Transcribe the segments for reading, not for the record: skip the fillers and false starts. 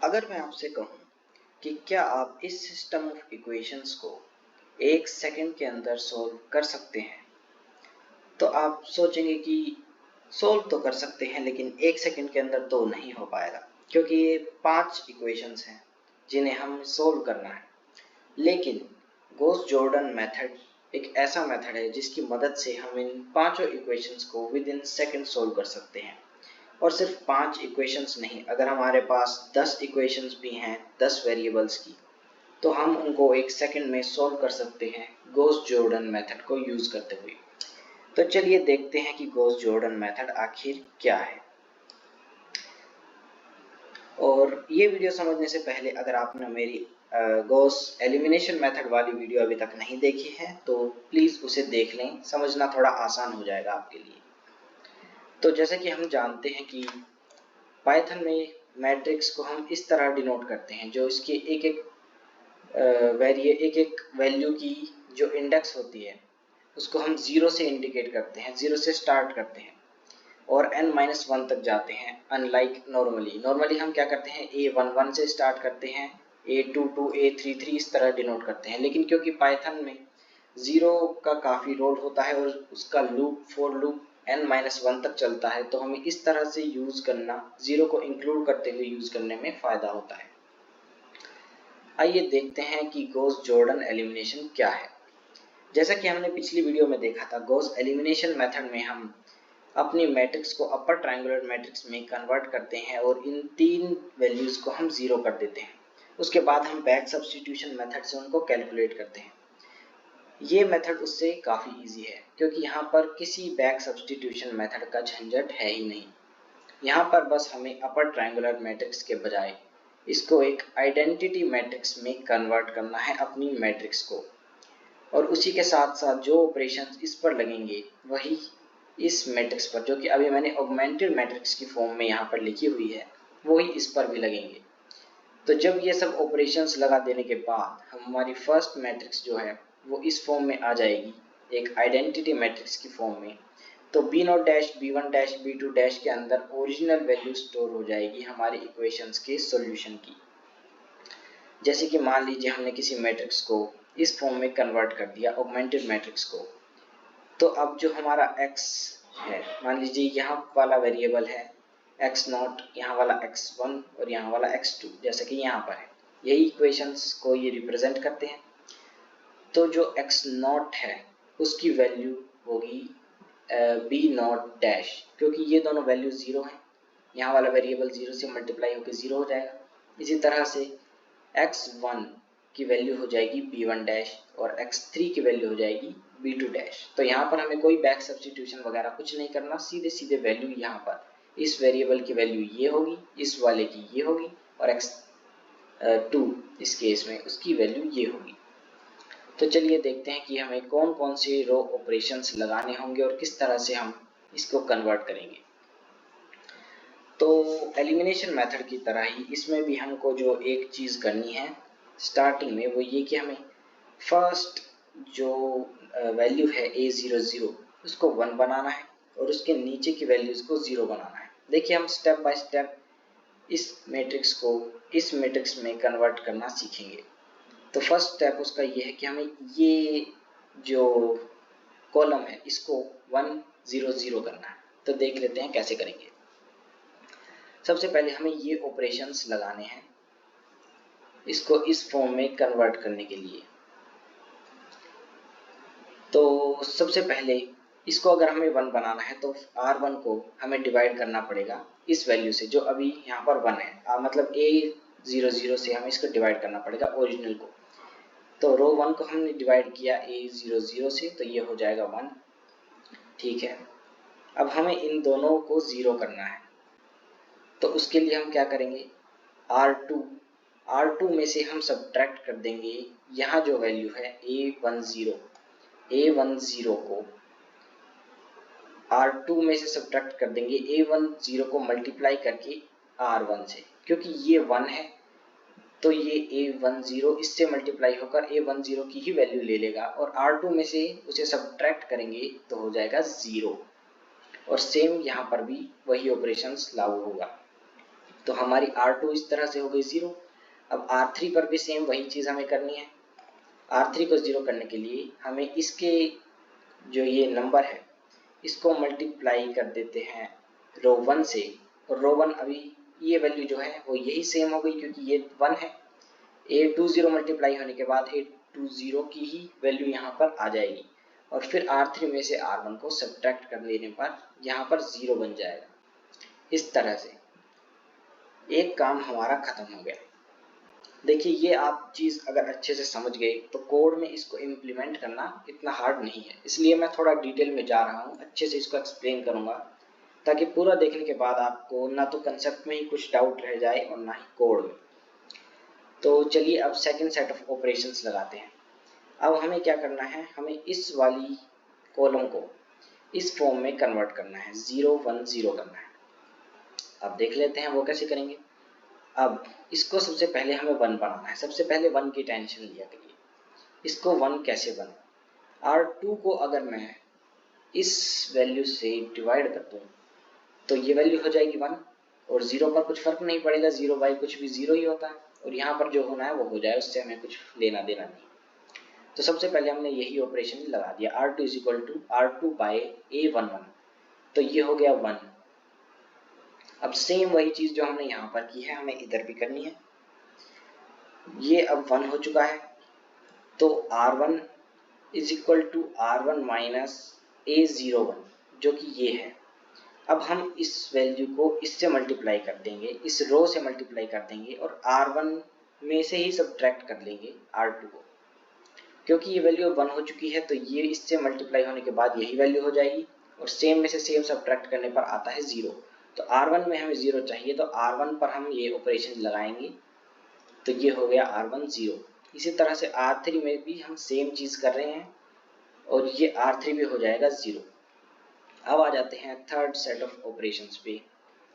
अगर मैं आपसे कहूं कि क्या आप इस सिस्टम ऑफ इक्वेशंस को 1 सेकंड के अंदर सॉल्व कर सकते हैं, तो आप सोचेंगे कि सॉल्व तो कर सकते हैं लेकिन 1 सेकंड के अंदर तो नहीं हो पाएगा, क्योंकि ये 5 इक्वेशंस हैं जिन्हें हम सॉल्व करना है। लेकिन गॉस जॉर्डन मेथड एक ऐसा मेथड है जिसकी मदद से हम इन पांचों इक्वेशंस को विद इन सेकंड सॉल्व कर सकते हैं। और सिर्फ 5 इक्वेशंस नहीं, अगर हमारे पास 10 इक्वेशंस भी हैं 10 वेरिएबल्स की, तो हम उनको 1 सेकंड में सॉल्व कर सकते हैं गॉस जॉर्डन मेथड को यूज करते हुए। तो चलिए देखते हैं कि गॉस जॉर्डन मेथड आखिर क्या है। और ये वीडियो समझने से पहले अगर आपने मेरी गॉस एलिमिनेशन मेथड वाली वीडियो अभी तक नहीं देखी है तो प्लीज उसे देख लें, समझना थोड़ा आसान हो जाएगा आपके लिए। तो जैसे कि हम जानते हैं कि पाइथन में मैट्रिक्स को हम इस तरह डिनोट करते हैं, जो इसके एक एक वैल्यू की जो इंडेक्स होती है उसको हम 0 से इंडिकेट करते हैं, 0 से स्टार्ट करते हैं और n-1 तक जाते हैं। अनलाइक नॉर्मली हम क्या करते हैं, A11 से स्टार्ट करते हैं, A22 A33 इस तरह डिनोट करते हैं। लेकिन क्योंकि पाइथन में 0 का काफ़ी रोल होता है और उसका लूप फॉर लूप n-1 तक चलता है, तो हमें इस तरह से यूज़ करना, 0 को इंक्लूड करते हुए यूज़ करने में फ़ायदा होता है। आइए देखते हैं कि गॉस जॉर्डन एलिमिनेशन क्या है। जैसा कि हमने पिछली वीडियो में देखा था, गॉस एलिमिनेशन मेथड में हम अपनी मैट्रिक्स को अपर ट्रायंगुलर मैट्रिक्स में कन्वर्ट करते हैं और इन 3 वैल्यूज को हम 0 कर देते हैं। उसके बाद हम बैक सब्स्टिट्यूशन मेथड से उनको कैलकुलेट करते हैं। ये मेथड उससे काफ़ी इजी है क्योंकि यहाँ पर किसी बैक सब्स्टिट्यूशन मेथड का झंझट है ही नहीं। यहाँ पर बस हमें अपर ट्रायंगुलर मैट्रिक्स के बजाय इसको एक आइडेंटिटी मैट्रिक्स में कन्वर्ट करना है अपनी मैट्रिक्स को, और उसी के साथ साथ जो ऑपरेशंस इस पर लगेंगे वही इस मैट्रिक्स पर, जो कि अभी मैंने ऑगमेंटेड मैट्रिक्स की फॉर्म में यहाँ पर लिखी हुई है, वही इस पर भी लगेंगे। तो जब ये सब ऑपरेशंस लगा देने के बाद हमारी फर्स्ट मैट्रिक्स जो है वो इस फॉर्म में आ जाएगी, एक आइडेंटिटी मैट्रिक्स की फॉर्म में। तो B0 dash B1 dash B2 dash के अंदर ओरिजिनल वैल्यू स्टोर हो जाएगी हमारी इक्वेशंस के सॉल्यूशन की। जैसे कि मान लीजिए हमने किसी मैट्रिक्स को इस फॉर्म में कन्वर्ट कर दिया, ऑगमेंटेड मैट्रिक्स को, तो अब जो हमारा x है, मान लीजिए यहाँ वाला वेरिएबल है x0, यहाँ वाला x1 और यहाँ वाला x2, जैसे कि यहाँ पर है, यही इक्वेशंस को ये रिप्रेजेंट करते हैं। तो जो x0 है उसकी वैल्यू होगी B0 डैश, क्योंकि ये दोनों वैल्यू 0 हैं, यहाँ वाला वेरिएबल 0 से मल्टीप्लाई होकर 0 हो जाएगा। इसी तरह से x1 की वैल्यू हो जाएगी B1 डैश और x3 की वैल्यू हो जाएगी B2 डैश। तो यहाँ पर हमें कोई बैक सब्स्टिट्यूशन वगैरह कुछ नहीं करना, सीधे सीधे वैल्यू यहाँ पर इस वेरिएबल की वैल्यू ये होगी, इस वाले की ये होगी, और x2 इस केस में उसकी वैल्यू ये होगी। तो चलिए देखते हैं कि हमें कौन कौन से रो ऑपरेशंस लगाने होंगे और किस तरह से हम इसको कन्वर्ट करेंगे। तो एलिमिनेशन मेथड की तरह ही इसमें भी हमको जो एक चीज़ करनी है स्टार्टिंग में, वो ये कि हमें फर्स्ट जो वैल्यू है A00 उसको 1 बनाना है और उसके नीचे की वैल्यूज को 0 बनाना है। देखिए हम स्टेप बाय स्टेप इस मैट्रिक्स को इस मैट्रिक्स में कन्वर्ट करना सीखेंगे। तो फर्स्ट स्टेप उसका ये है कि हमें ये जो कॉलम है इसको 1 0 0 करना है। तो देख लेते हैं कैसे करेंगे। सबसे पहले हमें ये ऑपरेशंस लगाने हैं इसको इस फॉर्म में कन्वर्ट करने के लिए। तो सबसे पहले इसको अगर हमें 1 बनाना है तो R1 को हमें डिवाइड करना पड़ेगा इस वैल्यू से जो अभी यहाँ पर 1 है, मतलब A00 से हमें इसको डिवाइड करना पड़ेगा ओरिजिनल को। तो रो 1 को हमने डिवाइड किया A00 से, तो ये हो जाएगा 1। ठीक है, अब हमें इन दोनों को 0 करना है। तो उसके लिए हम क्या करेंगे, R2 में से हम सब्ट्रैक्ट कर देंगे यहाँ जो वैल्यू है A10 को R2 में से सब्ट्रैक्ट कर देंगे A10 को मल्टीप्लाई करके R1 से, क्योंकि ये 1 है तो ये A10 इससे मल्टीप्लाई होकर A10 की ही वैल्यू ले लेगा और R2 में से उसे सब्ट्रैक्ट करेंगे तो हो जाएगा 0। और सेम यहाँ पर भी वही ऑपरेशंस लागू होगा। तो हमारी R2 इस तरह से हो गई 0। अब R3 पर भी सेम वही चीज़ हमें करनी है। R3 को 0 करने के लिए हमें इसके जो ये नंबर है इसको मल्टीप्लाई कर देते हैं रो 1 से, और रो 1 अभी ये वैल्यू जो है वो यही सेम हो गई क्योंकि ये 1 है। A20 मल्टीप्लाई होने के बाद A20 की ही वैल्यू यहाँ पर आ जाएगी, और फिर R3 में से R1 को सब्ट्रैक्ट कर देने पर यहाँ पर 0 बन जाएगा। इस तरह से एक काम हमारा खत्म हो गया। देखिए ये आप चीज़ अगर अच्छे से समझ गए तो कोड में इसको इम्प्लीमेंट करना इतना हार्ड नहीं है, इसलिए मैं थोड़ा डिटेल में जा रहा हूँ, अच्छे से इसको एक्सप्लेन करूँगा ताकि पूरा देखने के बाद आपको ना तो कंसेप्ट में ही कुछ डाउट रह जाए और ना ही कोड में। तो चलिए अब सेकंड सेट ऑफ ऑपरेशंस लगाते हैं। अब हमें क्या करना है, हमें इस वाली कॉलम को इस फॉर्म में कन्वर्ट करना है, 0 1 0 करना है। अब देख लेते हैं वो कैसे करेंगे। अब इसको सबसे पहले हमें 1 बनाना है, सबसे पहले 1 की टेंशन लिया करिए। इसको 1 कैसे बना, R2 को अगर मैं इस वैल्यू से डिवाइड कर दूं तो ये वैल्यू हो जाएगी 1, और 0 पर कुछ फर्क नहीं पड़ेगा, 0 बाई कुछ भी 0 ही होता है, और यहाँ पर जो होना है वो हो जाए, उससे हमें कुछ लेना देना नहीं। तो सबसे पहले हमने यही ऑपरेशन लगा दिया, R2 is equal to R2 by A11, तो ये हो गया 1। अब सेम वही चीज जो हमने यहाँ पर की है हमें इधर भी करनी है। ये अब 1 हो चुका है, तो R1 is equal to R1 minus A01 जो कि ये है। अब हम इस वैल्यू को इससे मल्टीप्लाई कर देंगे, इस रो से मल्टीप्लाई कर देंगे, और R1 में से ही सब्ट्रैक्ट कर लेंगे R2 को, क्योंकि ये वैल्यू 1 हो चुकी है तो ये इससे मल्टीप्लाई होने के बाद यही वैल्यू हो जाएगी, और सेम में से सेम सब्ट्रैक्ट करने पर आता है 0। तो R1 में हमें 0 चाहिए, तो R1 पर हम ये ऑपरेशन लगाएंगे, तो ये हो गया R1 0। इसी तरह से R3 में भी हम सेम चीज़ कर रहे हैं, और ये R3 भी हो जाएगा 0। अब आ जाते हैं थर्ड सेट ऑफ ऑपरेशंस पे।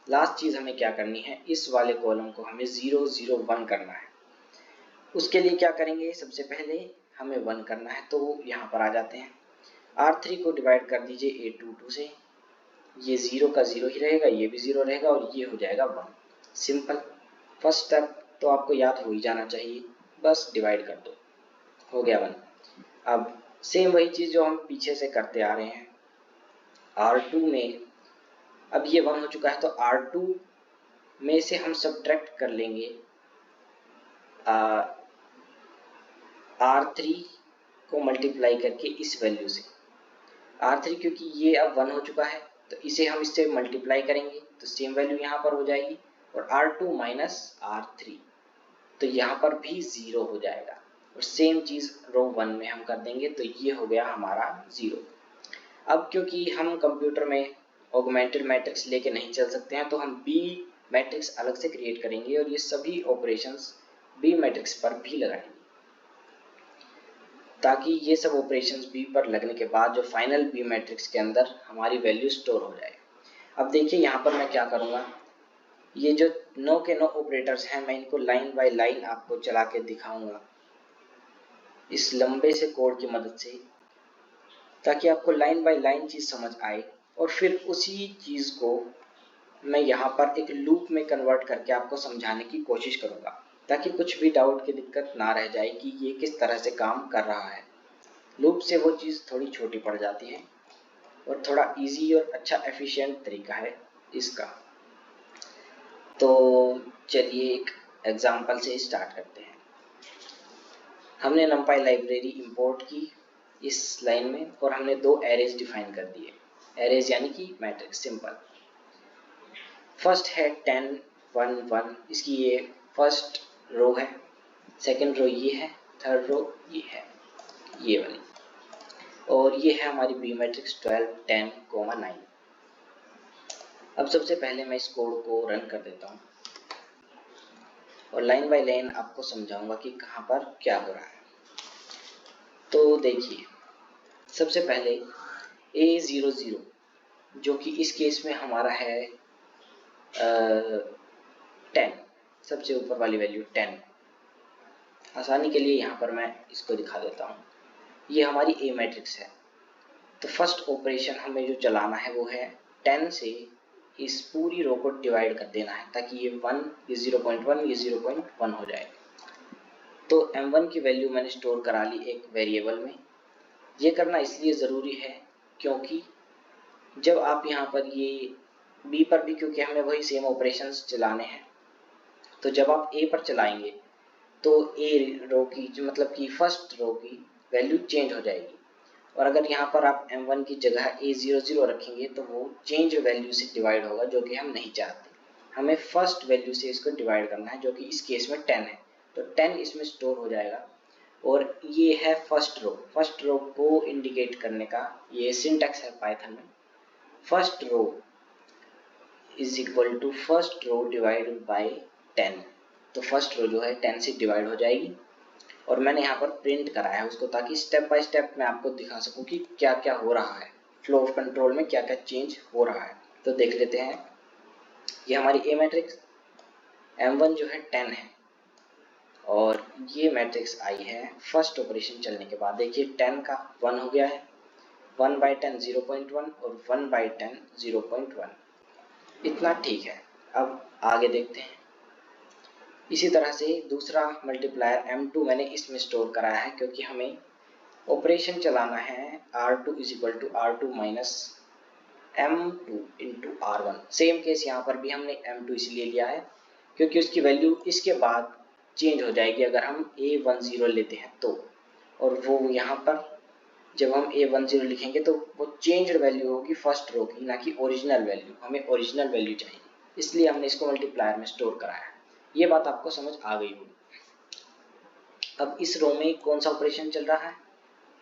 लास्ट चीज़ हमें क्या करनी है, इस वाले कॉलम को हमें 0 0 1 करना है। उसके लिए क्या करेंगे, सबसे पहले हमें 1 करना है, तो यहाँ पर आ जाते हैं, R3 को डिवाइड कर दीजिए A22 से, ये 0 का 0 ही रहेगा, ये भी 0 रहेगा, और ये हो जाएगा 1। सिंपल। फर्स्ट स्टेप तो आपको याद हो ही जाना चाहिए, बस डिवाइड कर दो, हो गया 1। अब सेम वही चीज़ जो हम पीछे से करते आ रहे हैं, R2 में अब ये 1 हो चुका है, तो R2 में से हम सब्ट्रैक्ट कर लेंगे R3 को मल्टीप्लाई करके इस वैल्यू से। R3 क्योंकि ये अब 1 हो चुका है तो इसे हम इससे मल्टीप्लाई करेंगे तो सेम वैल्यू यहाँ पर हो जाएगी, और R2 माइनस R3 तो यहाँ पर भी 0 हो जाएगा, और सेम चीज़ रो 1 में हम कर देंगे, तो ये हो गया हमारा 0। अब क्योंकि हम कंप्यूटर में ऑगमेंटेड मैट्रिक्स लेके नहीं चल सकते हैं, तो हम बी मैट्रिक्स अलग से क्रिएट करेंगे, और ये सभी ऑपरेशंस बी मैट्रिक्स पर भी लगाएंगे, ताकि ये सब ऑपरेशंस बी पर लगने के बाद जो फाइनल बी मैट्रिक्स के अंदर हमारी वैल्यू स्टोर हो जाए। अब देखिए यहाँ पर मैं क्या करूँगा, ये जो 9 के 9 ऑपरेटर्स हैं मैं इनको लाइन बाय लाइन आपको चला के दिखाऊंगा इस लंबे से कोड की मदद से, ताकि आपको लाइन बाय लाइन चीज़ समझ आए, और फिर उसी चीज़ को मैं यहाँ पर एक लूप में कन्वर्ट करके आपको समझाने की कोशिश करूँगा, ताकि कुछ भी डाउट की दिक्कत ना रह जाए कि ये किस तरह से काम कर रहा है। लूप से वो चीज़ थोड़ी छोटी पड़ जाती है, और थोड़ा इजी और अच्छा एफिशिएंट तरीका है इसका। तो चलिए एक एग्जांपल से स्टार्ट करते हैं। हमने numpy लाइब्रेरी इंपोर्ट की इस लाइन में, और हमने 2 एरेज डिफाइन कर दिए, एरेज यानी कि मैट्रिक्स। सिंपल। फर्स्ट है 10 1 1, इसकी ये फर्स्ट रो है, सेकंड रो ये है, थर्ड रो ये है, ये वाली, और ये है हमारी बी मैट्रिक्स 12 10 9। अब सबसे पहले मैं इस कोड को रन कर देता हूँ, और लाइन बाय लाइन आपको समझाऊंगा कि कहाँ पर क्या हो रहा है। तो देखिए सबसे पहले A00 जो कि इस केस में हमारा है 10, सबसे ऊपर वाली वैल्यू 10। आसानी के लिए यहाँ पर मैं इसको दिखा देता हूँ, ये हमारी A मैट्रिक्स है। तो फर्स्ट ऑपरेशन हमें जो चलाना है वो है 10 से इस पूरी रो को डिवाइड कर देना है ताकि ये 1, ये 0.1, ये 0.1 हो जाए। तो m1 की वैल्यू मैंने स्टोर करा ली एक वेरिएबल में। ये करना इसलिए ज़रूरी है क्योंकि जब आप यहाँ पर ये b पर भी, क्योंकि हमें वही सेम ऑपरेशंस चलाने हैं, तो जब आप a पर चलाएंगे तो a रो की मतलब कि फर्स्ट रो की वैल्यू चेंज हो जाएगी। और अगर यहाँ पर आप m1 की जगह a00 रखेंगे तो वो चेंज वैल्यू से डिवाइड होगा, जो कि हम नहीं चाहते। हमें फर्स्ट वैल्यू से इसको डिवाइड करना है, जो कि इस केस में 10 है। तो 10 इसमें स्टोर हो जाएगा। और ये है फर्स्ट रो। फर्स्ट रो को इंडिकेट करने का ये सिंटैक्स है पाइथन में। First row is equal to first row divided by 10। तो फर्स्ट रो जो है 10 से डिवाइड हो जाएगी। और मैंने यहाँ पर प्रिंट कराया है उसको ताकि स्टेप बाय स्टेप मैं आपको दिखा सकूं कि क्या क्या हो रहा है, फ्लो ऑफ कंट्रोल में क्या क्या चेंज हो रहा है। तो देख लेते हैं। ये हमारी ए मैट्रिक्स m1 जो है 10 है और ये मैट्रिक्स आई है फर्स्ट ऑपरेशन चलने के बाद। देखिए 10 का 1 हो गया है, 1/10 0.1 और 1/10 0.1। इतना ठीक है। अब आगे देखते हैं। इसी तरह से दूसरा मल्टीप्लायर m2 मैंने इसमें स्टोर कराया है क्योंकि हमें ऑपरेशन चलाना है r2 is equal to r2 minus m2 into r1। Same case यहाँ पर भी हमने m2 इसलिए लिया है क्योंकि उसकी वैल्यू इसके बाद चेंज हो जाएगी अगर हम a10 लेते हैं तो। और वो यहाँ पर जब हम a10 लिखेंगे तो वो चेंज्ड वैल्यू होगी फर्स्ट रो की, ना कि ओरिजिनल वैल्यू। हमें ओरिजिनल वैल्यू चाहिए, इसलिए हमने इसको मल्टीप्लायर में स्टोर कराया है। ये बात आपको समझ आ गई होगी। अब इस रो में कौन सा ऑपरेशन चल रहा है,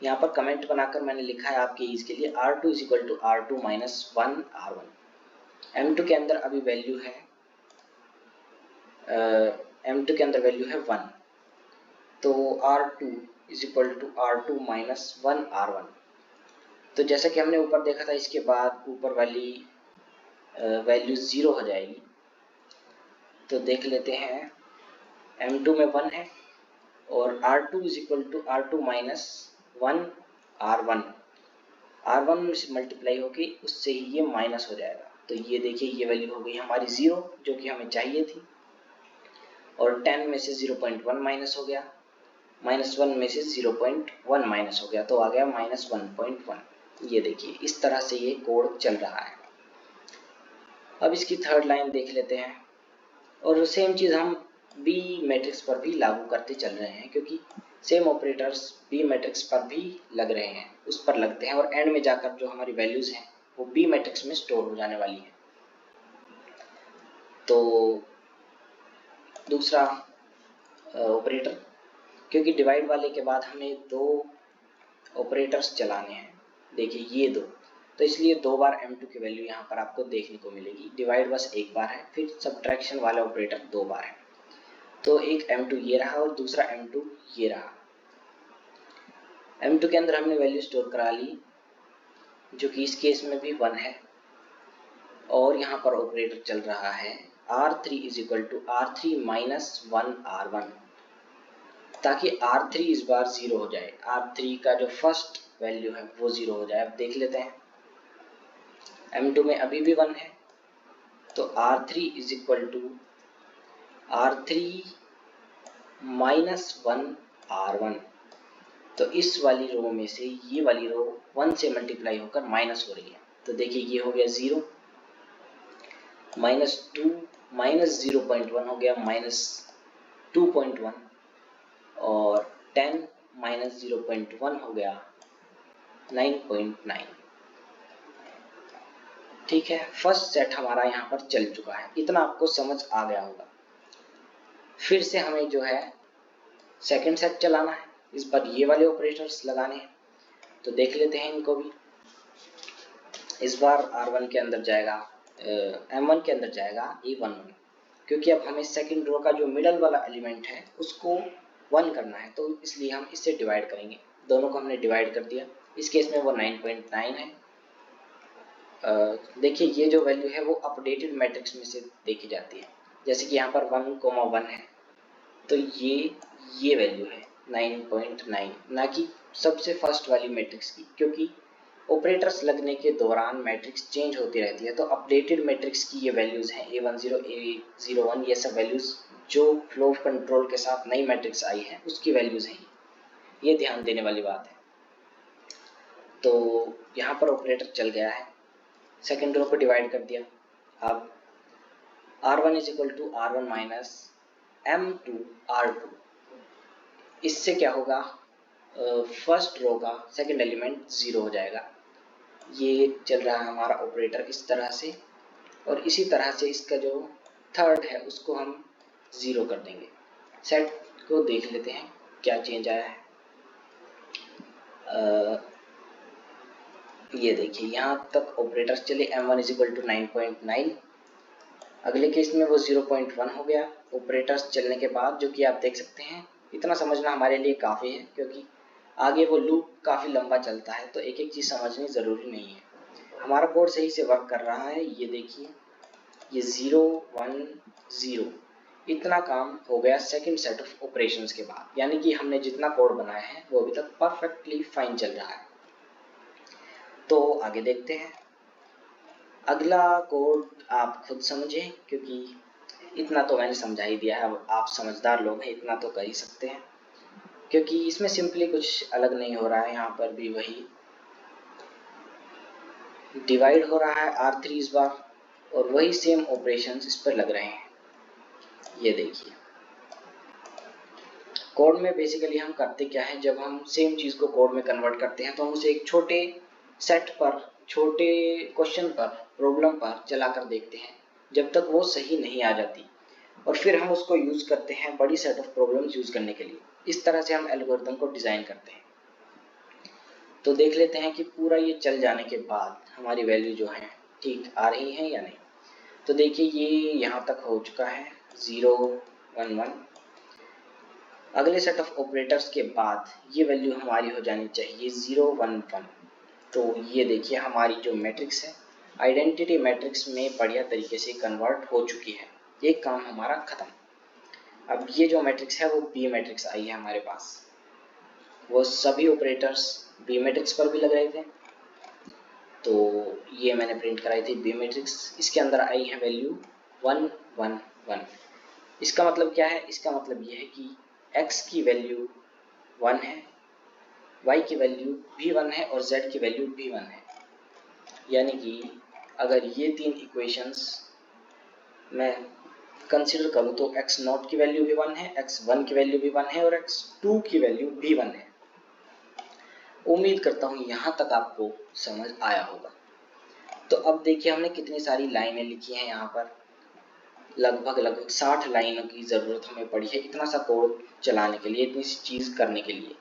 यहाँ पर कमेंट बनाकर मैंने लिखा है आपके ईज के लिए r2 is equal to r2 minus 1 r1। m2 के अंदर अभी वैल्यू है m2 के अंदर वैल्यू है 1, तो r2 is equal to r2 minus 1 r1। तो जैसा कि हमने ऊपर देखा था, इसके बाद ऊपर वाली वैल्यू 0 हो जाएगी। तो देख लेते हैं। m2 में 1 है और r2 is equal to r2 minus 1 r1। r1 से मल्टीप्लाई होके उससे ही ये माइनस हो जाएगा। तो ये देखिए ये वैल्यू हो गई हमारी 0, जो कि हमें चाहिए थी। और 10 में से 0.1 माइनस हो गया, -1 में से 0.1 माइनस हो गया, तो आ गया -1.1। ये देखिए इस तरह से ये कोड चल रहा है। अब इसकी थर्ड लाइन देख लेते हैं। और सेम चीज़ हम बी मैट्रिक्स पर भी लागू करते चल रहे हैं क्योंकि सेम ऑपरेटर्स बी मैट्रिक्स पर भी लग रहे हैं, उस पर लगते हैं। और एंड में जाकर जो हमारी वैल्यूज़ हैं वो बी मैट्रिक्स में स्टोर हो जाने वाली है। तो दूसरा ऑपरेटर, क्योंकि डिवाइड वाले के बाद हमें 2 ऑपरेटर्स चलाने हैं, देखिए ये 2, तो इसलिए 2 बार m2 की वैल्यू यहाँ पर आपको देखने को मिलेगी। डिवाइड बस एक बार है, फिर सब्ट्रैक्शन वाला ऑपरेटर 2 बार है। तो एक m2 ये रहा और दूसरा m2 ये रहा। m2 के अंदर हमने वैल्यू स्टोर करा ली, जो कि इस केस में भी 1 है। और यहाँ पर ऑपरेटर चल रहा है r3 is equal to r3 minus 1 r1, ताकि r3 इस बार 0 हो जाए। r3 का जो फर्स्ट वैल्यू है वो 0 हो जाए। अब देख लेते हैं। m2 में अभी भी 1 है, तो r3 is equal to r3 minus 1 r1। तो इस वाली रो में से ये वाली रो 1 से मल्टीप्लाई होकर माइनस हो रही है। तो देखिए ये हो गया 0, -2 माइनस 0.1 हो गया -2.1, और 10 माइनस 0.1 हो गया 9.9। ठीक है, फर्स्ट सेट हमारा यहाँ पर चल चुका है। इतना आपको समझ आ गया होगा। फिर से हमें जो है सेकंड सेट चलाना है, इस पर ये वाले ऑपरेटर्स लगाने हैं। तो देख लेते हैं इनको भी। इस बार r1 के अंदर जाएगा, m1 के अंदर जाएगा a11, क्योंकि अब हमें सेकंड रो का जो मिडल वाला एलिमेंट है उसको 1 करना है, तो इसलिए हम इससे डिवाइड करेंगे। दोनों को हमने डिवाइड कर दिया। इस केस में वो 9.9 है। देखिए ये जो वैल्यू है वो अपडेटेड मैट्रिक्स में से देखी जाती है। जैसे कि यहाँ पर 1,1 है, तो ये वैल्यू है 9.9, ना कि सबसे फर्स्ट वाली मैट्रिक्स की, क्योंकि ऑपरेटर्स लगने के दौरान मैट्रिक्स चेंज होती रहती है, तो अपडेटेड मैट्रिक्स की ये वैल्यूज हैं A10 A01, ये सब वैल्यूज जो फ्लो ऑफ कंट्रोल के साथ नई मैट्रिक्स आई है उसकी वैल्यूज हैं। ये ध्यान देने वाली बात है। तो यहाँ पर ऑपरेटर चल गया है, सेकेंड रो को डिवाइड कर दिया। अब R1 is equal to R1 minus M2 R2, इससे क्या होगा, फर्स्ट रो का सेकेंड एलिमेंट 0 हो जाएगा। ये चल रहा है हमारा ऑपरेटर इस तरह से, और इसी तरह से इसका जो थर्ड है उसको हम 0 कर देंगे। सेट को देख लेते हैं क्या चेंज आया है। ये देखिए यहाँ तक ऑपरेटर्स चले, M1 इज इक्वल टू 9.9, अगले केस में वो 0.1 हो गया ऑपरेटर्स चलने के बाद, जो कि आप देख सकते हैं। इतना समझना हमारे लिए काफ़ी है क्योंकि आगे वो लूप काफ़ी लंबा चलता है, तो एक एक चीज़ समझनी ज़रूरी नहीं है। हमारा कोड सही से वर्क कर रहा है। ये देखिए, ये 0 1 0 इतना काम हो गया सेकंड सेट ऑफ ऑपरेशंस के बाद, यानी कि हमने जितना कोड बनाया है वो अभी तक परफेक्टली फाइन चल रहा है। तो आगे देखते हैं। अगला कोड आप खुद समझें क्योंकि इतना तो मैंने समझा ही दिया है, अब आप समझदार लोग हैं, इतना तो कर ही सकते हैं, क्योंकि इसमें सिंपली कुछ अलग नहीं हो रहा है। यहाँ पर भी वही डिवाइड हो रहा है R3 इस बार, और वही सेम ऑपरेशंस इस पर लग रहे हैं। ये देखिए, कोड में बेसिकली हम करते क्या है, जब हम सेम चीज़ को कोड में कन्वर्ट करते हैं तो हम उसे एक छोटे सेट पर, छोटे क्वेश्चन पर, प्रॉब्लम पर चला कर देखते हैं जब तक वो सही नहीं आ जाती, और फिर हम उसको यूज़ करते हैं बड़ी सेट ऑफ प्रॉब्लम्स यूज़ करने के लिए। इस तरह से हम एल्गोरिथम को डिज़ाइन करते हैं। तो देख लेते हैं कि पूरा ये चल जाने के बाद हमारी वैल्यू जो है ठीक आ रही है या नहीं। तो देखिए, ये यहाँ तक हो चुका है 0 1 1। अगले सेट ऑफ ऑपरेटर्स के बाद ये वैल्यू हमारी हो जानी चाहिए 0 1 1। तो ये देखिए, हमारी जो मैट्रिक्स है आइडेंटिटी मैट्रिक्स में बढ़िया तरीके से कन्वर्ट हो चुकी है। एक काम हमारा खत्म। अब ये जो मैट्रिक्स है वो बी मैट्रिक्स आई है हमारे पास। वो सभी ऑपरेटर्स बी मैट्रिक्स पर भी लग रहे थे, तो ये मैंने प्रिंट कराई थी बी मैट्रिक्स। इसके अंदर आई है वैल्यू 1 1 1। इसका मतलब क्या है? इसका मतलब ये है कि x की वैल्यू 1 है, y की वैल्यू भी 1 है और z की वैल्यू भी 1 है। यानी कि अगर ये तीन इक्वेशंस मैं कंसिडर करूँ तो x0 की वैल्यू भी 1 है, x1 की वैल्यू भी 1 है और x2 की वैल्यू भी 1 है। उम्मीद करता हूँ यहाँ तक आपको समझ आया होगा। तो अब देखिए, हमने कितनी सारी लाइनें लिखी हैं यहाँ पर। लगभग 60 लाइनों की ज़रूरत हमें पड़ी है इतना सा कोड चलाने के लिए, इतनी सी चीज़ करने के लिए।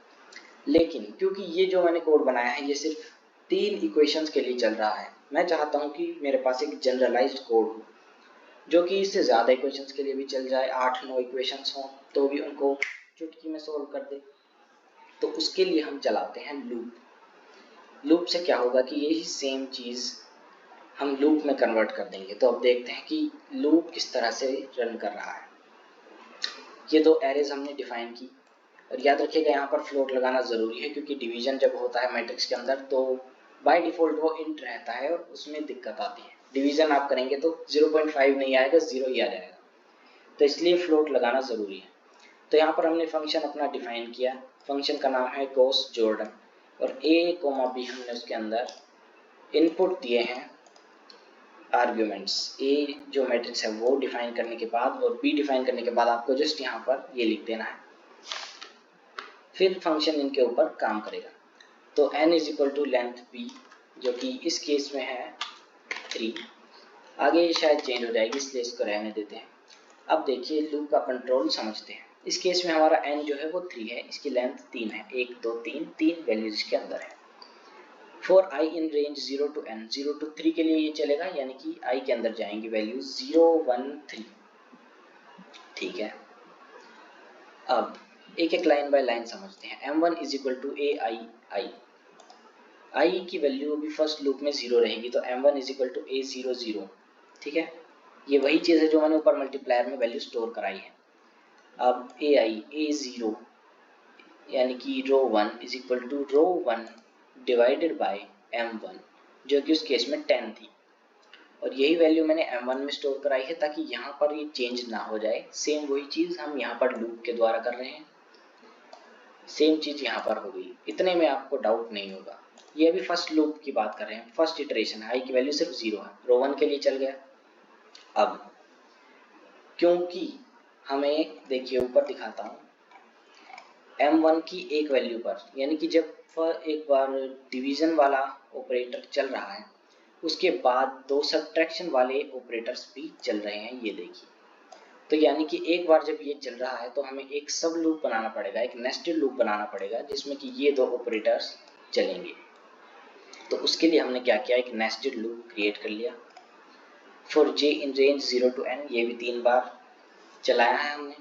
लेकिन क्योंकि ये जो मैंने कोड बनाया है ये सिर्फ 3 इक्वेशंस के लिए चल रहा है, मैं चाहता हूँ कि मेरे पास एक जनरलाइज्ड कोड हो जो कि इससे ज़्यादा इक्वेशंस के लिए भी चल जाए, 8-9 इक्वेशंस हों तो भी उनको चुटकी में सोल्व कर दे। तो उसके लिए हम चलाते हैं लूप। लूप से क्या होगा कि यही सेम चीज़ हम लूप में कन्वर्ट कर देंगे। तो अब देखते हैं कि लूप किस तरह से रन कर रहा है। ये दो एरेज हमने डिफाइन की, और याद रखिएगा यहाँ पर फ्लोट लगाना ज़रूरी है क्योंकि डिवीजन जब होता है मैट्रिक्स के अंदर तो बाय डिफ़ॉल्ट वो इंट रहता है और उसमें दिक्कत आती है। डिवीजन आप करेंगे तो 0.5 नहीं आएगा, 0 ही आ जाएगा, तो इसलिए फ्लोट लगाना ज़रूरी है। तो यहाँ पर हमने फंक्शन अपना डिफाइन किया। फंक्शन का नाम है गॉस जॉर्डन, और a, b हमने उसके अंदर इनपुट दिए हैं आर्ग्यूमेंट्स। a जो मैट्रिक्स है वो डिफाइन करने के बाद और b डिफाइन करने के बाद आपको जस्ट यहाँ पर ये लिख देना है, फिर फंक्शन इनके ऊपर काम करेगा। तो n is equal to length b, जो कि इस केस में है 3। आगे ये शायद चेंज हो जाएगी इसलिए इसको रहने देते हैं। अब देखिए लूप का कंट्रोल समझते हैं। इस केस में हमारा n जो है वो 3 है, इसकी लेंथ 3 है, 1 2 3 वैल्यूज इसके अंदर है। For i in range 0 to n, 0 to 3 के लिए ये चलेगा, यानी कि i के अंदर जाएंगी वैल्यू 0 1 3। ठीक है, अब एक एक लाइन बाय लाइन समझते हैं। m1 is equal to a i की वैल्यू अभी फर्स्ट लूप में 0 रहेगी, तो m1 is equal to a 0 0। ठीक है, ये वही चीज़ है जो मैंने ऊपर मल्टीप्लायर में वैल्यू स्टोर कराई है। अब a 0 यानी कि row 1 is equal to row 1 divided by m1, जो कि उस केस में 10 थी, और यही वैल्यू मैंने m1 में स्टोर कराई है ताकि यहाँ पर ये चेंज ना हो जाए। सेम वही चीज़ हम यहाँ पर लूप के द्वारा कर रहे हैं, सेम चीज़ यहाँ पर हो गई, इतने में आपको डाउट नहीं होगा। ये अभी फर्स्ट लूप की बात कर रहे हैं, फर्स्ट इटरेशन है, i की वैल्यू सिर्फ 0 है, रो 1 के लिए चल गया। अब क्योंकि हमें, देखिए ऊपर दिखाता हूँ, m1 की एक वैल्यू पर, यानी कि जब एक बार डिवीजन वाला ऑपरेटर चल रहा है उसके बाद दो सब्ट्रैक्शन वाले ऑपरेटर्स भी चल रहे हैं, ये देखिए। तो यानी कि एक बार जब ये चल रहा है तो हमें एक सब लूप बनाना पड़ेगा, एक नेस्टेड लूप बनाना पड़ेगा जिसमें कि ये दो ऑपरेटर्स चलेंगे। तो उसके लिए हमने क्या किया, एक नेस्टेड लूप क्रिएट कर लिया for j in range 0 to n, ये भी 3 बार चलाया है हमने।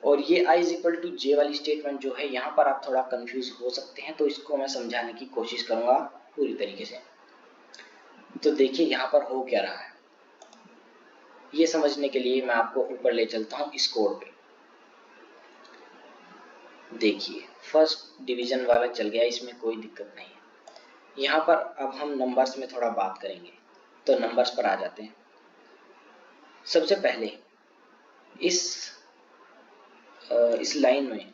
और ये i is equal to j वाली स्टेटमेंट जो है, यहाँ पर आप थोड़ा कंफ्यूज हो सकते हैं, तो इसको मैं समझाने की कोशिश करूंगा पूरी तरीके से। तो देखिए यहाँ पर हो क्या रहा है, ये समझने के लिए मैं आपको ऊपर ले चलता हूँ इस कोड पे। देखिए फर्स्ट डिवीजन वाला चल गया, इसमें कोई दिक्कत नहीं है। यहाँ पर अब हम नंबर्स में थोड़ा बात करेंगे, तो नंबर्स पर आ जाते हैं। सबसे पहले इस लाइन में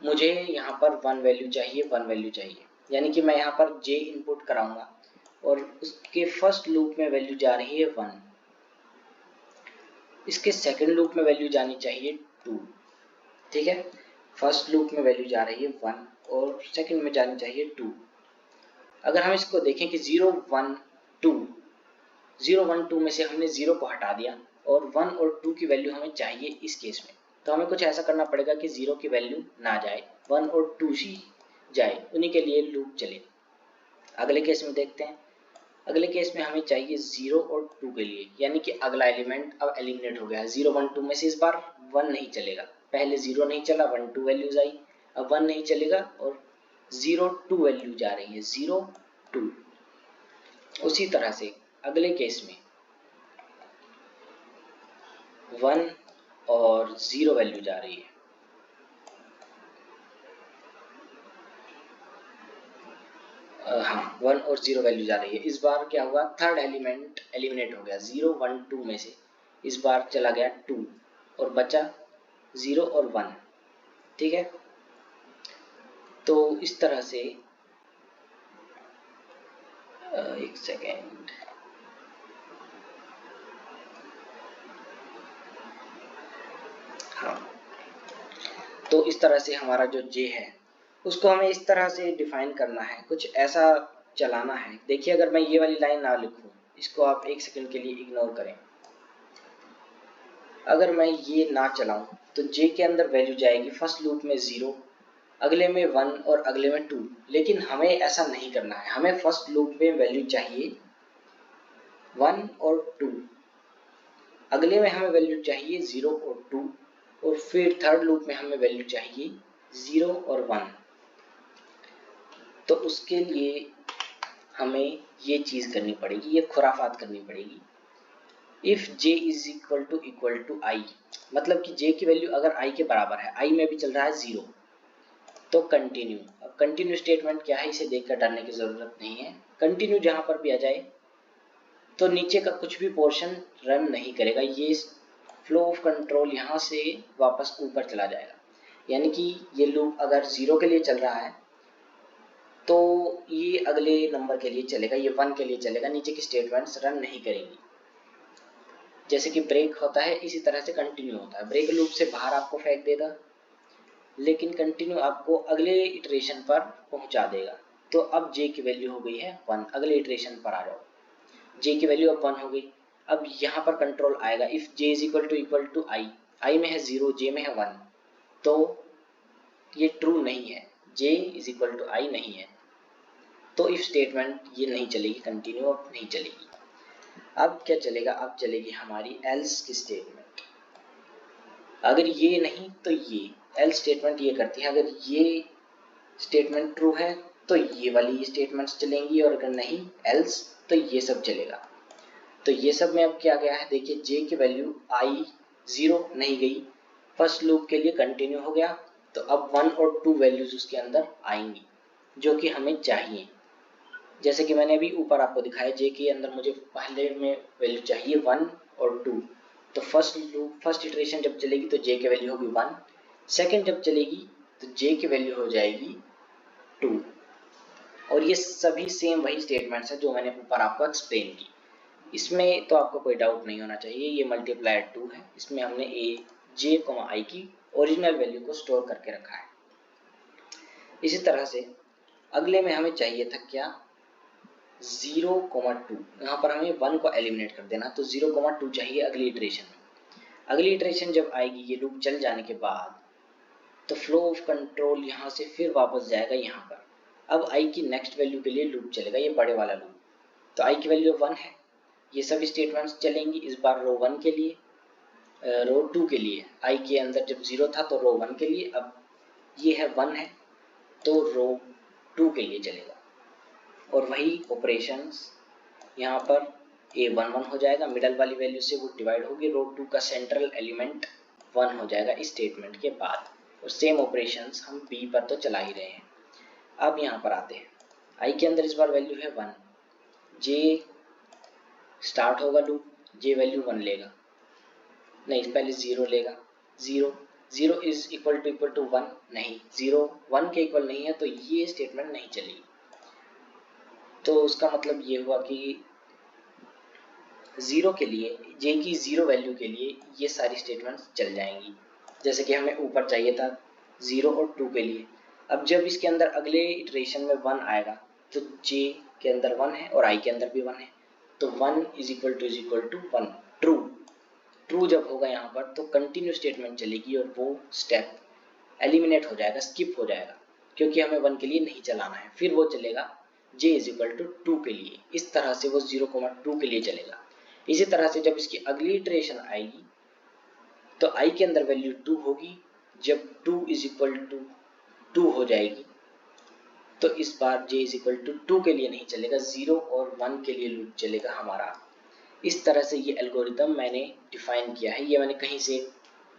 मुझे यहाँ पर 1 वैल्यू चाहिए, 1 वैल्यू चाहिए, यानी कि मैं यहाँ पर j इनपुट कराऊंगा और उसके फर्स्ट लूप में वैल्यू जा रही है 1, इसके सेकंड लूप में वैल्यू जानी चाहिए 2, ठीक है। फर्स्ट लूप में वैल्यू जा रही है 1 और सेकंड में जानी चाहिए 2। अगर हम इसको देखें कि 0 1 2 में से हमने 0 को हटा दिया और 1 और 2 की वैल्यू हमें चाहिए इस केस में, तो हमें कुछ ऐसा करना पड़ेगा कि 0 की वैल्यू ना जाए, 1 और 2 ही जाए, उन्हीं के लिए लूप चले। अगले केस में देखते हैं, अगले केस में हमें चाहिए 0 और 2 के लिए, यानी कि अगला एलिमेंट अब एलिमिनेट हो गया है। 0 1 2 में से इस बार 1 नहीं चलेगा, पहले 0 नहीं चला, 1 2 वैल्यूज आई, अब 1 नहीं चलेगा और 0 2 वैल्यू जा रही है, 0 2। उसी तरह से अगले केस में 1 और 0 वैल्यू जा रही है, हाँ 1 और 0 वैल्यू जा रही है। इस बार क्या हुआ, थर्ड एलिमेंट एलिमिनेट हो गया, 0 1 2 में से इस बार चला गया 2 और बचा 0 और 1, ठीक है। तो इस तरह से एक सेकेंड, हाँ, तो इस तरह से हमारा जो j है उसको हमें इस तरह से डिफाइन करना है, कुछ ऐसा चलाना है। देखिए अगर मैं ये वाली लाइन ना लिखूं, इसको आप एक सेकंड के लिए इग्नोर करें, अगर मैं ये ना चलाऊं तो j के अंदर वैल्यू जाएगी फर्स्ट लूप में 0, अगले में 1 और अगले में 2, लेकिन हमें ऐसा नहीं करना है। हमें फर्स्ट लूप में वैल्यू चाहिए 1 और 2, अगले में हमें वैल्यू चाहिए 0 और 2, और फिर थर्ड लूप में हमें वैल्यू चाहिए 0 और 1। तो उसके लिए हमें ये चीज़ करनी पड़ेगी, ये खुराफात करनी पड़ेगी। If j is equal to i, मतलब कि j की वैल्यू अगर i के बराबर है, i में भी चल रहा है 0, तो कंटिन्यू। अब कंटिन्यू स्टेटमेंट क्या है, इसे देखकर डरने की जरूरत नहीं है। कंटिन्यू जहां पर भी आ जाए तो नीचे का कुछ भी पोर्शन रन नहीं करेगा, ये फ्लो ऑफ कंट्रोल यहाँ से वापस ऊपर चला जाएगा। यानी कि ये लूप अगर 0 के लिए चल रहा है तो ये अगले नंबर के लिए चलेगा, ये 1 के लिए चलेगा, नीचे की स्टेटमेंट्स रन नहीं करेंगी। जैसे कि ब्रेक होता है इसी तरह से कंटिन्यू होता है, ब्रेक लूप से बाहर आपको फेंक देगा लेकिन कंटिन्यू आपको अगले इटरेशन पर पहुंचा देगा। तो अब j की वैल्यू हो गई है 1, अगले इटरेशन पर आ जाओ, j की वैल्यू अब 1 हो गई। अब यहाँ पर कंट्रोल आएगा, if j is equal to i में है 0, j में है 1, तो ये ट्रू नहीं है, j is equal to i नहीं है, तो इफ स्टेटमेंट ये नहीं चलेगी, कंटिन्यू अब नहीं चलेगी। अब क्या चलेगा, अब चलेगी हमारी एल्स की स्टेटमेंट। अगर ये नहीं तो ये एल्स स्टेटमेंट ये करती है, अगर ये स्टेटमेंट ट्रू है तो ये वाली स्टेटमेंट्स चलेंगी, और अगर नहीं एल्स तो ये सब चलेगा। तो ये सब में अब क्या गया है, देखिए j की वैल्यू i 0 नहीं गई, फर्स्ट लूप के लिए कंटिन्यू हो गया, तो अब 1 और 2 वैल्यूज उसके अंदर आएंगी जो कि हमें चाहिए। जैसे कि मैंने अभी ऊपर आपको दिखाया जे के अंदर मुझे पहले में वैल्यू चाहिए 1 और 2, तो फर्स्ट इटरेशन जब चलेगी तो जे की वैल्यू होगी 1, सेकेंड जब चलेगी तो जे की वैल्यू हो जाएगी 2। और ये सभी सेम वही स्टेटमेंट्स है जो मैंने ऊपर आपको एक्सप्लेन की। इसमें तो आपको कोई डाउट नहीं होना चाहिए, ये मल्टीप्लायर 2 है, इसमें हमने जे आई की ओरिजिनल वैल्यू को स्टोर करके रखा है। इसी तरह से अगले में हमें चाहिए था क्या 0,2, यहाँ पर हमें 1 को एलिमिनेट कर देना, तो 0,2 चाहिए अगली इटरेशन में। अगली इटरेशन जब आएगी ये लूप चल जाने के बाद, तो फ्लो ऑफ कंट्रोल यहाँ से फिर वापस जाएगा यहाँ पर। अब आई की नेक्स्ट वैल्यू के लिए लूप चलेगा, ये बड़े वाला लूप, तो आई की वैल्यू 1 है, ये सभी स्टेटमेंट्स चलेंगी। इस बार रो 1 के लिए, रो 2 के लिए, आई के अंदर जब 0 था तो रो 1 के लिए, अब ये है 1 है तो रो 2 के लिए चलेगा। और वही ऑपरेशंस यहाँ पर A11 हो जाएगा, मिडल वाली वैल्यू से वो डिवाइड होगी, रो 2 का सेंट्रल एलिमेंट 1 हो जाएगा इस स्टेटमेंट के बाद। और सेम ऑपरेशंस हम B पर तो चला ही रहे हैं। अब यहाँ पर आते हैं, I के अंदर इस बार वैल्यू है 1, J स्टार्ट होगा लूप, J वैल्यू 1 लेगा, नहीं पहले 0 लेगा, 0 इज इक्वल टू 1, नहीं 0 1 के इक्वल नहीं है तो ये स्टेटमेंट नहीं चलेगी। तो उसका मतलब ये हुआ कि 0 के लिए, J की 0 वैल्यू के लिए ये सारी स्टेटमेंट्स चल जाएंगी, जैसे कि हमें ऊपर चाहिए था 0 और 2 के लिए। अब जब इसके अंदर अगले इटरेशन में 1 आएगा तो J के अंदर 1 है और I के अंदर भी 1 है, तो 1 इज इक्वल टू 1 ट्रू जब होगा यहाँ पर तो कंटिन्यू स्टेटमेंट चलेगी और वो स्टेप एलिमिनेट हो जाएगा, स्किप हो जाएगा, क्योंकि हमें 1 के लिए नहीं चलाना है। फिर वो चलेगा J इज इक्वल टू 2 के लिए, इस तरह से वो 0,2 के लिए चलेगा। इसी तरह से जब इसकी अगली इटरेशन आएगी तो I के अंदर वैल्यू 2 होगी, जब 2 इज इक्वल टू 2 हो जाएगी तो इस बार J इज इक्वल टू 2 के लिए नहीं चलेगा, 0 और 1 के लिए लूप चलेगा हमारा। इस तरह से ये एल्गोरिदम मैंने डिफाइन किया है, ये मैंने कहीं से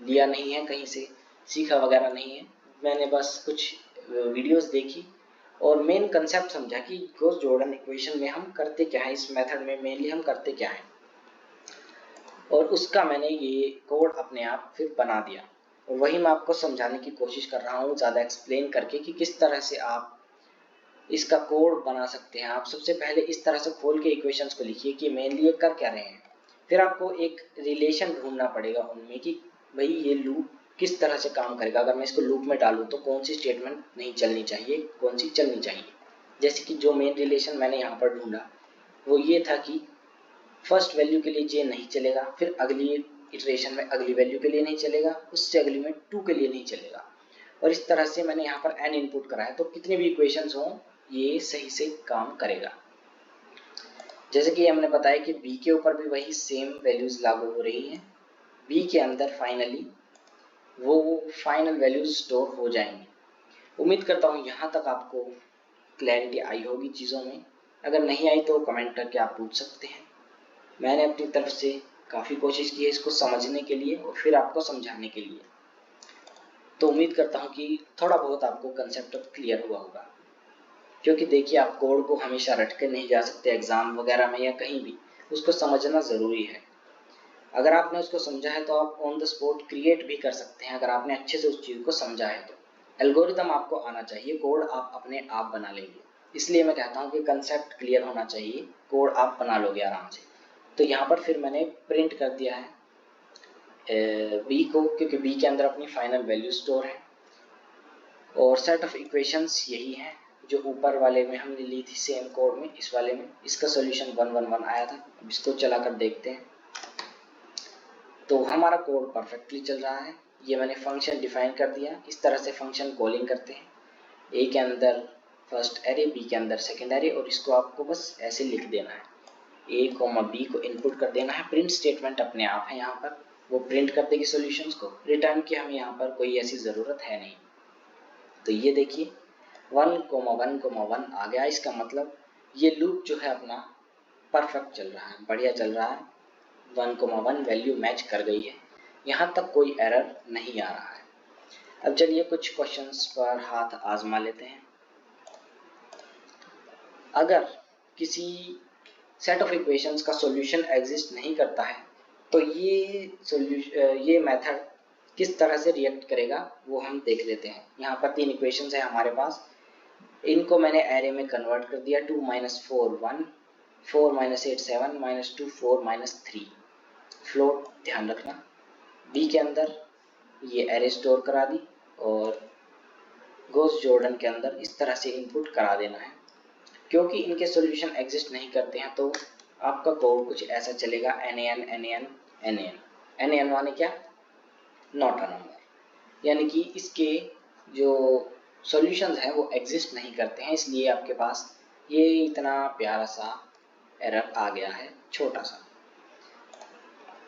लिया नहीं है, कहीं से सीखा वगैरह नहीं है, मैंने बस कुछ वीडियोस देखी और मेन कंसेप्ट समझा कि गॉस जॉर्डन इक्वेशन में हम करते क्या है, इस मेथड में मेनली हम करते क्या है, और उसका मैंने ये कोड अपने आप फिर बना दिया। और वही मैं आपको समझाने की कोशिश कर रहा हूँ ज़्यादा एक्सप्लेन करके कि किस तरह से आप इसका कोड बना सकते हैं। आप सबसे पहले इस तरह से खोल के इक्वेशंस को लिखिए कि मेनली ये कर क्या रहे हैं, फिर आपको एक रिलेशन ढूंढना पड़ेगा उनमें कि भाई ये लूप किस तरह से काम करेगा, अगर मैं इसको लूप में डालूं तो कौन सी स्टेटमेंट नहीं चलनी चाहिए, कौन सी चलनी चाहिए। जैसे कि जो मेन रिलेशन मैंने यहाँ पर ढूंढा वो ये था कि फर्स्ट वैल्यू के लिए J नहीं चलेगा, फिर अगली इटरेशन में अगली वैल्यू के लिए नहीं चलेगा, उससे अगली में 2 के लिए नहीं चलेगा, और इस तरह से मैंने यहाँ पर n इनपुट करा है तो कितने भी इक्वेशंस हों ये सही से काम करेगा। जैसे कि हमने बताया कि B के ऊपर भी वही सेम वैल्यूज लागू हो रही हैं, B के अंदर फाइनली वो फाइनल वैल्यूज स्टोर हो जाएंगी। उम्मीद करता हूँ यहाँ तक आपको क्लैरिटी आई होगी चीज़ों में, अगर नहीं आई तो कमेंट करके आप पूछ सकते हैं। मैंने अपनी तरफ से काफ़ी कोशिश की है इसको समझने के लिए और फिर आपको समझाने के लिए, तो उम्मीद करता हूँ कि थोड़ा बहुत आपको कंसेप्ट क्लियर हुआ होगा। क्योंकि देखिए आप कोड को हमेशा रट के नहीं जा सकते एग्जाम वगैरह में या कहीं भी, उसको समझना ज़रूरी है। अगर आपने उसको समझा है तो आप ऑन द स्पॉट क्रिएट भी कर सकते हैं, अगर आपने अच्छे से उस चीज़ को समझा है तो। एल्गोरिदम आपको आना चाहिए, कोड आप अपने आप बना लेंगे, इसलिए मैं कहता हूँ कि कंसेप्ट क्लियर होना चाहिए, कोड आप बना लोगे आराम से। तो यहाँ पर फिर मैंने प्रिंट कर दिया है बी को, क्योंकि बी के अंदर अपनी फाइनल वैल्यू स्टोर है और सेट ऑफ इक्वेशंस यही है जो ऊपर वाले में हमने ली थी सेम कोड में, इस वाले में इसका सॉल्यूशन 111 आया था। अब इसको चलाकर देखते हैं तो हमारा कोड परफेक्टली चल रहा है। ये मैंने फंक्शन डिफाइन कर दिया, इस तरह से फंक्शन कॉलिंग करते हैं, ए के अंदर फर्स्ट एरे, बी के अंदर सेकेंड एरे, और इसको आपको बस ऐसे लिख देना है, ए कोमा बी को इनपुट कर देना है। प्रिंट स्टेटमेंट अपने आप है यहाँ पर, वो प्रिंट कर देगी सॉल्यूशंस को, रिटर्न की हमें यहाँ पर कोई ऐसी ज़रूरत है नहीं। तो ये देखिए 1,1,1 आ गया, इसका मतलब ये लूप जो है अपना परफेक्ट चल रहा है, बढ़िया चल रहा है, 1,1 वैल्यू मैच कर गई है, यहाँ तक कोई एरर नहीं आ रहा है। अब चलिए कुछ क्वेश्चंस पर हाथ आजमा लेते हैं। अगर किसी सेट ऑफ इक्वेशंस का सॉल्यूशन एग्जिस्ट नहीं करता है तो ये मेथड किस तरह से रिएक्ट करेगा वो हम देख लेते हैं। यहाँ पर 3 इक्वेशंस है हमारे पास, इनको मैंने एरे में कन्वर्ट कर दिया। 2 - 4 1, 4 - 8 7, -2 4 - 3 फ्लोट ध्यान रखना। बी के अंदर ये एरे स्टोर करा दी और गॉस जॉर्डन के अंदर इस तरह से इनपुट करा देना है। क्योंकि इनके सॉल्यूशन एग्जिस्ट नहीं करते हैं तो आपका कोड कुछ ऐसा चलेगा, NaN NaN NaN। NaN माने क्या? नॉट अ नंबर, यानी कि इसके जो सॉल्यूशंस हैं वो एग्जिस्ट नहीं करते हैं, इसलिए आपके पास ये इतना प्यारा सा एरर आ गया है, छोटा सा।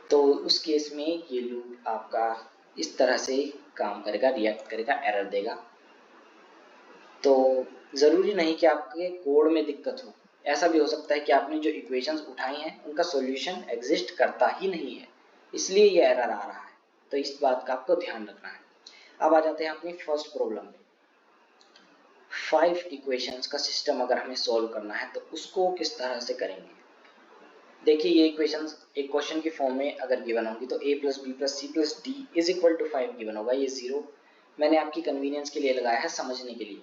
तो उस केस में ये लूप आपका इस तरह से काम करेगा, रिएक्ट करेगा, एरर देगा। तो ज़रूरी नहीं कि आपके कोड में दिक्कत हो, ऐसा भी हो सकता है कि आपने जो इक्वेशंस उठाई हैं उनका सॉल्यूशन एग्जिस्ट करता ही नहीं है, इसलिए ये एरर आ रहा है। तो इस बात का आपको ध्यान रखना है। अब आ जाते हैं अपनी फर्स्ट प्रॉब्लम में। 5 इक्वेशंस का सिस्टम अगर हमें सॉल्व करना है तो उसको किस तरह से करेंगे। देखिए ये इक्वेशंस एक क्वेश्चन की फॉर्म में अगर गिवन होंगी तो a + b + c + d = 5 given होगा। ये 0 मैंने आपकी कन्वीनियंस के लिए लगाया है, समझने के लिए।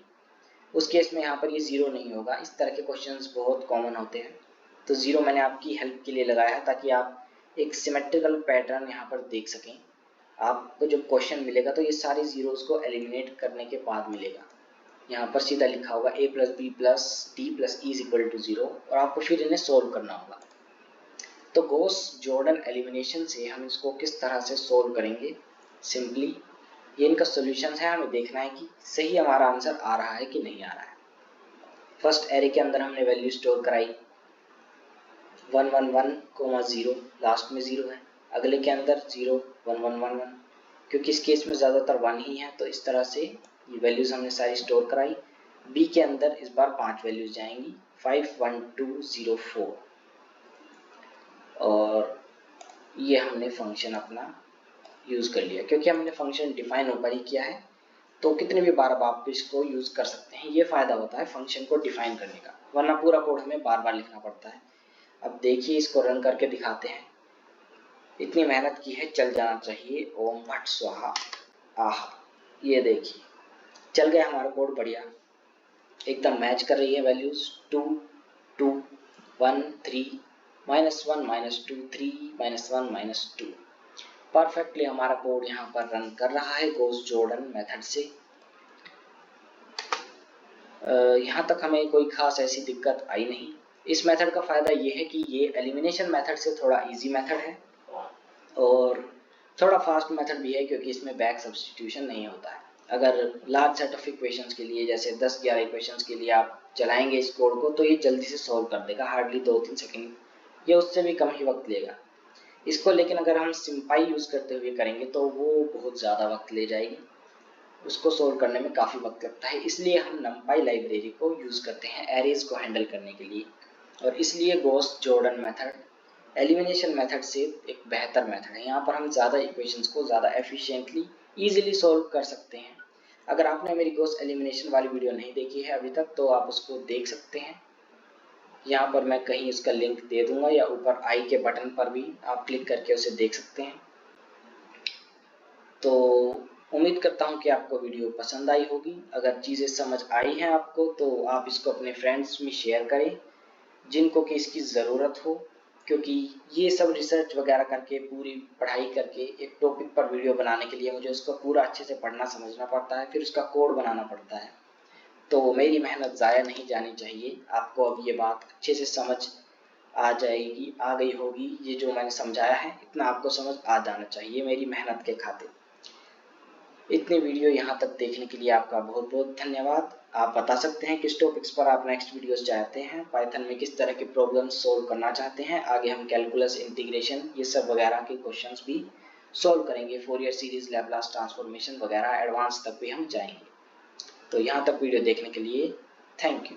उस केस में यहाँ पर ये 0 नहीं होगा। इस तरह के क्वेश्चंस बहुत कॉमन होते हैं, तो 0 मैंने आपकी हेल्प के लिए लगाया है ताकि आप एक सिमेट्रिकल पैटर्न यहाँ पर देख सकें। आपको जब क्वेश्चन मिलेगा तो ये सारे जीरोस को एलिमिनेट करने के बाद मिलेगा। यहाँ पर सीधा लिखा होगा a + b + d + e = 0 और आपको फिर इन्हें सोल्व करना होगा। तो गॉस जॉर्डन एलिमिनेशन से हम इसको किस तरह से सोल्व करेंगे। सिंपली ये इनका सॉल्यूशन है, हमें देखना है कि सही हमारा आंसर आ रहा है कि नहीं आ रहा है। फर्स्ट एरे के अंदर हमने वैल्यू स्टोर कराई 1 1 1, 0, लास्ट में 0 है। अगले के अंदर 0 1 1 1 1, क्योंकि इस केस में ज़्यादातर 1 ही है तो इस तरह से ये वैल्यूज हमने सारी स्टोर कराई। बी के अंदर इस बार 5 वैल्यूज जाएंगी 5 1 2 0 4 और ये हमने फंक्शन अपना यूज़ कर लिया। क्योंकि हमने फंक्शन डिफाइन ऊपर ही किया है तो कितने भी बार आप इसको यूज़ कर सकते हैं। ये फ़ायदा होता है फंक्शन को डिफाइन करने का, वरना पूरा कोड हमें बार बार लिखना पड़ता है। अब देखिए इसको रन करके दिखाते हैं। इतनी मेहनत की है, चल जाना चाहिए। ओम भट स्वाहा। आह, ये देखिए चल गया हमारा कोड, बढ़िया एकदम मैच कर रही है वैल्यूज। 2 2 1 3 -1 -2 3 -1 -2 परफेक्टली हमारा कोड यहाँ पर रन कर रहा है गॉस जॉर्डन मेथड से। यहाँ तक हमें कोई खास ऐसी दिक्कत आई नहीं। इस मेथड का फ़ायदा ये है कि ये एलिमिनेशन मेथड से थोड़ा इजी मेथड है और थोड़ा फास्ट मेथड भी है, क्योंकि इसमें बैक सब्स्टिट्यूशन नहीं होता है। अगर लार्ज सेट ऑफ इक्वेशंस के लिए जैसे 10-11 इक्वेशंस के लिए आप चलाएंगे इस कोड को तो ये जल्दी से सॉल्व कर देगा, हार्डली 2-3 सेकंड या उससे भी कम ही वक्त लेगा इसको। लेकिन अगर हम सिंपाई यूज़ करते हुए करेंगे तो वो बहुत ज़्यादा वक्त ले जाएगी, उसको सोल्व करने में काफ़ी वक्त लगता है। इसलिए हम नंपाई लाइब्रेरी को यूज़ करते हैं एरेज को हैंडल करने के लिए, और इसलिए Gauss Jordan method elimination method से एक बेहतर मेथड है। यहाँ पर हम ज़्यादा इक्वेशंस को ज़्यादा एफिशिएंटली ईजिली सॉल्व कर सकते हैं। अगर आपने मेरी गॉस एलिमिनेशन वाली वीडियो नहीं देखी है अभी तक तो आप उसको देख सकते हैं। यहाँ पर मैं कहीं इसका लिंक दे दूंगा या ऊपर आई के बटन पर भी आप क्लिक करके उसे देख सकते हैं। तो उम्मीद करता हूँ कि आपको वीडियो पसंद आई होगी। अगर चीज़ें समझ आई हैं आपको तो आप इसको अपने फ्रेंड्स में शेयर करें जिनको कि इसकी ज़रूरत हो, क्योंकि ये सब रिसर्च वगैरह करके पूरी पढ़ाई करके एक टॉपिक पर वीडियो बनाने के लिए मुझे उसको पूरा अच्छे से पढ़ना समझना पड़ता है, फिर उसका कोड बनाना पड़ता है। तो मेरी मेहनत ज़ाया नहीं जानी चाहिए। आपको अब ये बात अच्छे से समझ आ गई होगी। ये जो मैंने समझाया है इतना आपको समझ आ जाना चाहिए मेरी मेहनत के खातिर। इतनी वीडियो यहाँ तक देखने के लिए आपका बहुत बहुत धन्यवाद। आप बता सकते हैं किस टॉपिक्स पर आप नेक्स्ट वीडियोस चाहते हैं, पाइथन में किस तरह के प्रॉब्लम्स सोल्व करना चाहते हैं। आगे हम कैलकुलस, इंटीग्रेशन, ये सब वगैरह के क्वेश्चंस भी सोल्व करेंगे। फोरियर सीरीज, लैपलास ट्रांसफॉर्मेशन वगैरह एडवांस तक भी हम जाएंगे। तो यहाँ तक वीडियो देखने के लिए थैंक यू।